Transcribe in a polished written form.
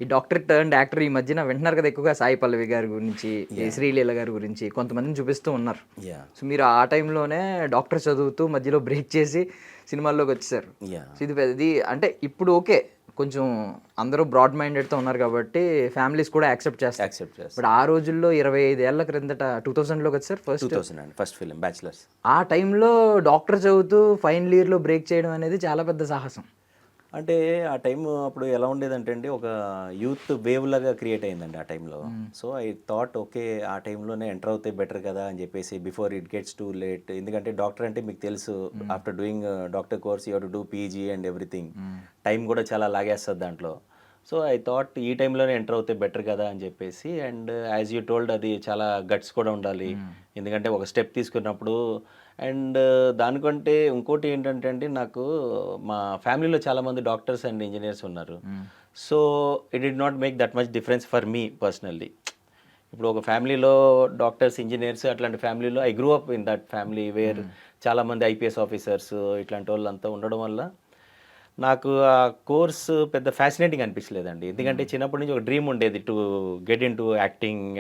ఈ doctor turned actor ఈ మధ్యన వింటున్నారు కదా ఎక్కువగా సాయి పల్లవి గారి గురించి, ఈ శ్రీలీల గారి గురించి కొంతమందిని చూపిస్తూ ఉన్నారు. యాహ్! సో మీరు ఆ టైంలోనే డాక్టర్ చదువుతూ మధ్యలో బ్రేక్ చేసి సినిమాల్లోకి వచ్చేసారు. యాహ్! సో ఇది అంటే ఇప్పుడు ఓకే. కొంచెం అందరూ బ్రాడ్ మైండెడ్‌తో ఉన్నారు కాబట్టి ఫ్యామిలీస్ కూడా యాక్సెప్ట్ చేస్తాయి. యాక్సెప్ట్ చేస్తా. బట్ ఆ రోజుల్లో 25 ఏళ్ల క్రిందట 2000లో కదా సార్ ఫస్ట్. 2000 అండి ఫస్ట్ ఫిల్మ్ 'బ్యాచిలర్స్'. ఆ టైంలో డాక్టర్ చదువుతూ ఫైనల్ ఇయర్‌లో బ్రేక్ చేయడం అనేది చాలా పెద్ద సాహసం. అంటే ఆ టైము అప్పుడు ఎలా ఉండేదంటే అండి, ఒక యూత్ వేవ్ లాగా క్రియేట్ అయిందండి ఆ టైంలో. సో ఐ థాట్ ఓకే, ఆ టైంలోనే ఎంటర్ అవుతే బెటర్ కదా అని చెప్పేసి, before it gets too late. ఎందుకంటే డాక్టర్ అంటే మీకు తెలుసు, after doing doctor course you have to do PG and everything. Time కూడా చాలా లాగేస్తుంది దాంట్లో. సో ఐ థాట్ ఈ టైంలోనే ఎంటర్ అవుతే బెటర్ కదా అని చెప్పేసి, అండ్ యాజ్ యూ టోల్డ్ అది చాలా గట్స్ కూడా ఉండాలి. ఎందుకంటే ఒక స్టెప్ తీసుకున్నప్పుడు. అండ్ దానికంటే ఇంకోటి ఏంటంటే అండి, నాకు మా ఫ్యామిలీలో చాలామంది డాక్టర్స్ అండ్ ఇంజనీర్స్ ఉన్నారు. So it did not make that much difference for me personally. ఇప్పుడు ఒక ఫ్యామిలీలో డాక్టర్స్, ఇంజనీర్స్ అట్లాంటి ఫ్యామిలీలో I grew up in that family wear చాలామంది ఐపీఎస్ ఆఫీసర్స్ ఇట్లాంటి వాళ్ళంతా ఉండడం వల్ల నాకు ఆ కోర్స్ పెద్ద ఫ్యాసినేటింగ్ అనిపించలేదండి. ఎందుకంటే చిన్నప్పటి నుంచి ఒక డ్రీమ్ ఉండేది to get in to acting